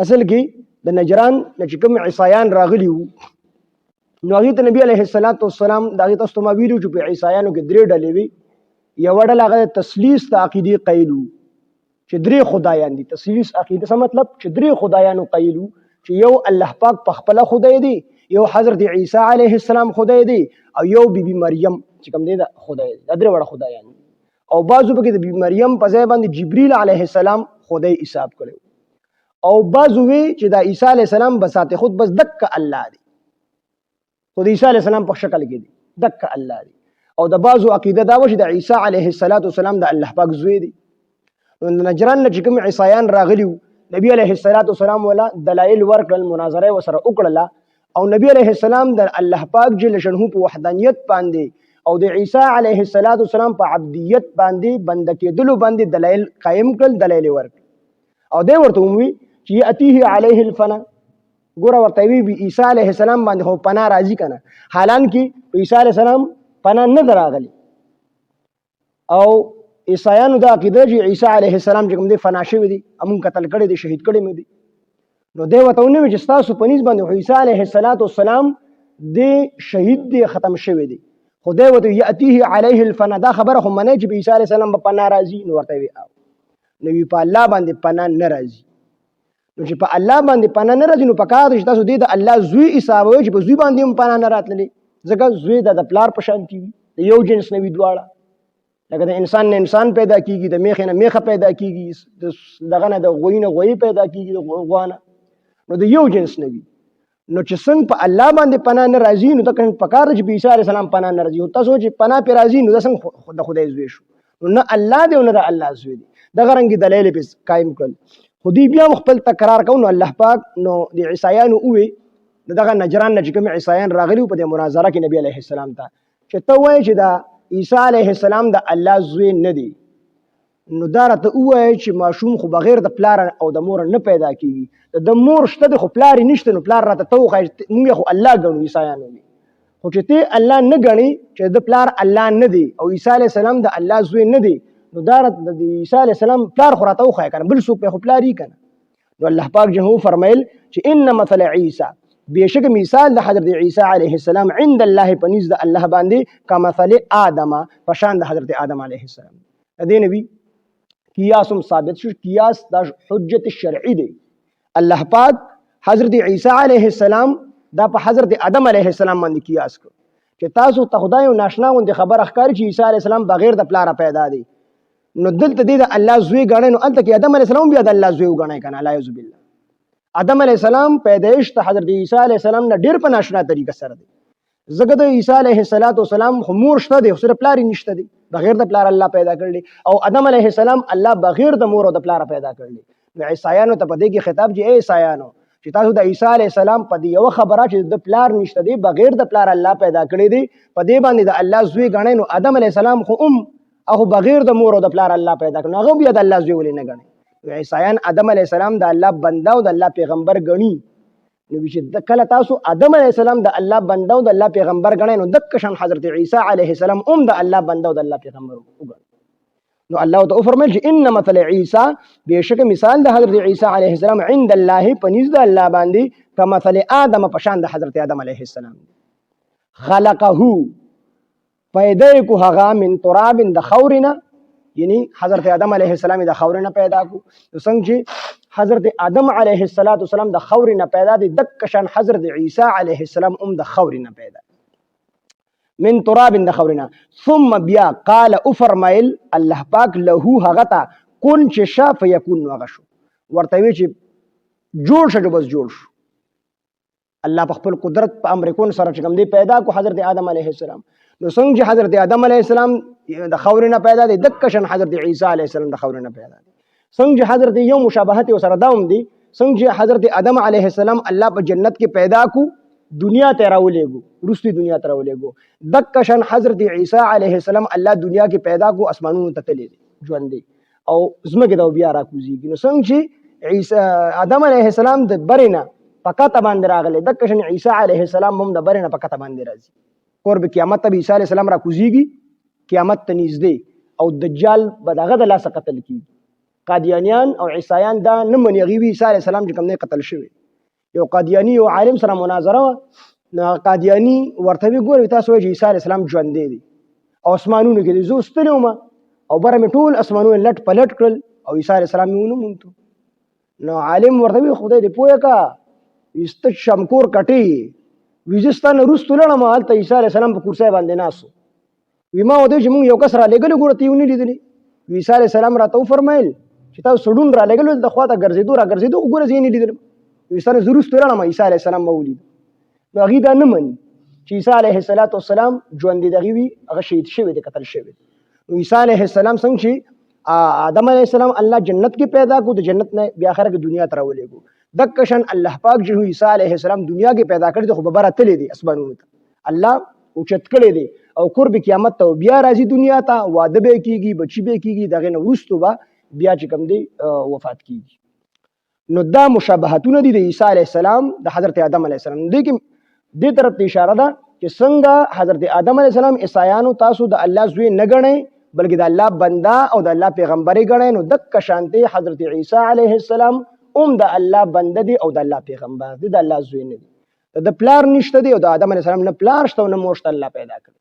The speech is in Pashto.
اصل کې د نجران نه چې کوم عیسایان راغلي وو نو هغه ته نبی علیه السلام دغه تاسو ته ما ویلو چې په عیسایانو کې درې ډلې وي یو ډله هغه تسلیث د عقیدې قیلو چې درې خدایان دي. تسلیث عقیده څه مطلب چې درې خدایانو قیلو چې یو الله پاک په خپل خدای دی، یو حضرت عیسی علیه السلام خدای دی، او یو بیبي مریم چې کوم دی د خدای دی. دا درې وړه خدایان دي. او بعضو پکې د بیبي مریم په ځای باندې جبرئیل علیه السلام خدای حساب کړو، او بعضو وی چې د عیسی علیه السلام بساته خود بس دک الله دی، خو د عیسی علیه السلام په شکل کې دی دک الله دی. او د بعضو عقیده دا و چې د عیسی علیه السلام د الله پاک زوی دی. نو د نجران نه چې کوم عیسایان راغلیو نبی علیه السلام ولا دلایل ورکړل، مناظره وسره وکړله، او نبی علیه السلام د الله پاک جل شانه په وحدانیت باندې او د عیسی علیه السلام په عبدیت باندې بنده کېدلو باندې دلایل قائم کړل، دلایل ورکړل. او دی ورته وی چې اتیه علیه الفنا، ګوره ورته وی عیسی علیه السلام باندې هو پناه راځي کنه، حالان کې عیسی علیه السلام پناه نه دراغلی. او عیسایانو دا عقیده چې عیسی علیه السلام چې کوم دی فنا شوی دی، امون قتل کړی دی، شهید کړی مې دی. نو دی ورته ونوي چې ستاسو په نسبت باندې عیسی علیه السلام دی شهید دی، ختم شوی دی. خو دی ورته یاتیه علیه الفنا، دا خبره خو منی چې عیسی علیه السلام په پناه راځي. نو ورته وی نو وی په الله باندې پناه نه راځي. نو چې په الله باندې پناه نه راځي نو په کار چې تاسو د الله زوی حسابوي چې په زوی باندې هم پناه نه راتللی، ځکه زوی د پلار په شان دی، د یو جنس نه وي دواړه. لکه د انسان نه انسان پیدا کیږي، د میخې نه میخه پیدا کیږي، دغه نه د غوی نه غوی پیدا کیږي، د غوانه نو د یو جنس نه وي. نو چې څنګه په الله باندې پناه نه راځي نو د په کار چې عیسی علیه السلام پناه نه راځي، او تاسو چې پناه پې راځي نو د څنګه د خدای زوی شو، نو نه الله دی او نه د الله زوی دی. دغه رنګې دلایل پې قایم کړل. خو دوی بیا خپل تکرار کوو. نو الله پاک نو د عیسایانو ووی دغه نجران نه چې کوم عیسایان راغلي په دې مناظره کې نبی علیه السلام ته چې ته وایې چې دا عیسی علیه السلام د الله زوی نه دی، نو دا راته ووایه چې ماشوم خو بغیر د پلار او د مور نه پیدا کیږي، د مور شته دی خو پلار یې نشته، نو پلار راته ته وښایه موږ خو الله ګڼو عیسایانو دي، خو چې ته الله نه ګڼې چې د پلار الله نه دی او عیسی علیه السلام د الله زوی نه دی، نو دا د عیسی علیه السلام پلار خو راته وښایه کنه، بل څوک خو پلار یې کنه. نو الله پاک جهو فرمایل چې ان مثل عیسی، بیشک مثال د حضرت عیسی علیه السلام عند الله پنیز د الله باندې کمثل آدم، پشان د حضرت آدم علیه السلام. دې نبی قیاس ثابت شو، قیاس د حجت شرعی دی. الله پاک حضرت عیسی علیه السلام دا په حضرت آدم علیه السلام باندې قیاس کړ چې تاسو ته خدای او ناشنا غوندې خبر ښکاري چې عیسی علیه السلام بغیر د پلار پیدا دی، نو دلته دې د الله زوی ګڼئ، نو هلته کې آدم علیه السلام بیا د الله زوی وګڼئ کنه، لا یعوذ بالله. آدم علیه السلام پیدایش ته حضرت عیسی علیه السلام نه ډېر په ناشنا طریقه سره دی، ځکه د عیسی علیه السلام خو مور شته دی، خو صرف پلار یې نشته دی، بغیر د پلار الله پیدا کړلی، او آدم علیه السلام الله بغیر د مور او د پلار پیدا کړلی. نو عیسایانو ته په دې کې خطاب چې ای عیسایانو چې تاسو د عیسی علیه السلام په دې یوه خبره چې د پلار نشته دی، بغیر د پلار الله پیدا کړی دی، په دې باندې د الله زوی ګڼئ، نو آدم علیه السلام خو هغه بغیر د مور او د پلار الله پیدا کړ، نو هغه بیا د الله زوی ولې نه ګڼئ؟ عیسایان آدم علیه السلام د الله بنده او د الله پیغمبر ګڼي. نو چې کله تاسو آدم علیه السلام د الله بنده او د الله پیغمبر ګڼئ، نو دک شان حضرت عیسی علیه السلام هم د الله بنده او د الله پیغمبر وګڼئ. نو الله ته فرمایل چې ان مثل عیسی، بېشکه مثال د حضرت عیسی علیه السلام عند الله پنیز د الله باندې کمثل آدم پشان د حضرت آدم علیه السلام. خلقه پیدا کو هغه من تراب د خورنا، یعنی حضرت آدم علیه السلام د خورنا پیدا کو. څنګه چې حضرت آدم علیه السلام د خورنا پیدا دي، دک شان حضرت عیسی علیه السلام هم د خورنا پیدا من تراب د خورنا. ثم بیا قال او فرمایل الله پاک له هغه ته کن چې شا فیکون، هغه شو، ورته وی چې جوړ شو، بس جوړ شو. الله په خپل قدرت په امر کون سره چې کوم دی پیدا کو حضرت آدم علیه السلام. نو څنګه چې حضرت آدم علیه السلام د خورنا پیدا دی، دک شان حضرت عیسی علیه السلام د خورنا پیدا دی. څنګه چې حضرت یو مشابهت سره داوم دی، څنګه چې حضرت آدم علیه السلام الله په جنت کې پیدا کو، دنیا ته راولېږو، وروستۍ دنیا ته راولېږو، دک شان حضرت عیسی علیه السلام الله دنیا کې پیدا کو، اسمانونو ته تللی دی ژوندی، او ځمکې ته بیا راکوزېږي. نو څنګه چې عیسی آدم علیه السلام د برې نه په کته باندې راغلی، دک شان عیسی علیه السلام هم د برې نه په کته باندې راځي. قرب قیامت ته عیسی علیه السلام راکوزېږي، قیامت ته نږدې، او دجال به د هغه د لاسه قتل کېږي. قادیانیان او عیسایان دا نه مني هغوی وي عیسی علیه السلام چې کوم دی قتل شوی. یو قادیاني یو عالم سره مناظره وه، نو قادیاني ورته ویې ګورئ تاسو وایئ چې عیسی علیه السلام ژوندی دی او اسمانونو کې دی، زه ستلی وم او بره مې ټول اسمانونه لټ پلټ کړل او عیسی علیه السلام مې ونه موندو. نو عالم ورته ویې خدای دې پوهه کا ته شمکور کټې وي زه ستا نه وروستو لاړم هلته عیسی علیه السلام په کرسۍ باندې ناست و. وي ما ورته چې مونږ یو کس رالېږلی ګوره ته یې ونه لیدلې. عیسی علیه السلام راته وفرمیل چې تاسو سړون رالېږلی د خوا ته ګرځېدو را ګرځېدو خو ګوره زه یې نه لیدلم. عیسی زه وروستو لاړم عیسی علیه السلام ما ولید. نو هغوی دا نه مني چې عیسی علیه السلام ژوندی د هغوی وي هغه شهید شوی دی قتل شوی دی. نو عیسی علیه السلام څنګه چې آدم علیه السلام الله جنت کې پیدا کو د جنت نه بیا آخره کې دنیا ته راولېږو، دقه شان الله پاک چې عیسی علیه السلام دنیا کې پیدا کړی دی خو به بره تللی دی اسمانونو ته، الله اوچت کړی دی او قرب قیامت ته بیا راځي دنیا ته، واده به یې کېږي بچي به یې کېږي، د هغې نه وروستو به بیا چې کوم دی وفات کېږي. نو دا مشابهتونه دي د عیسی علیه السلام د حضرت آدم علیه السلام. دې کې دې طرف ته اشاره ده چې څنګه حضرت آدم علیه السلام عیسایانو تاسو د الله زوی نه ګڼئ بلکې د الله بنده او د الله پیغمبر یې ګڼئ، نو دقه شانتې حضرت عیسی علیه السلام هم د الله بنده دی او د الله پیغمبر دی، د الله زوی نه دی، د پلار نشته دی او د آدم علیه السلام نه پلار شته او نه مور شته، الله پیدا کړی.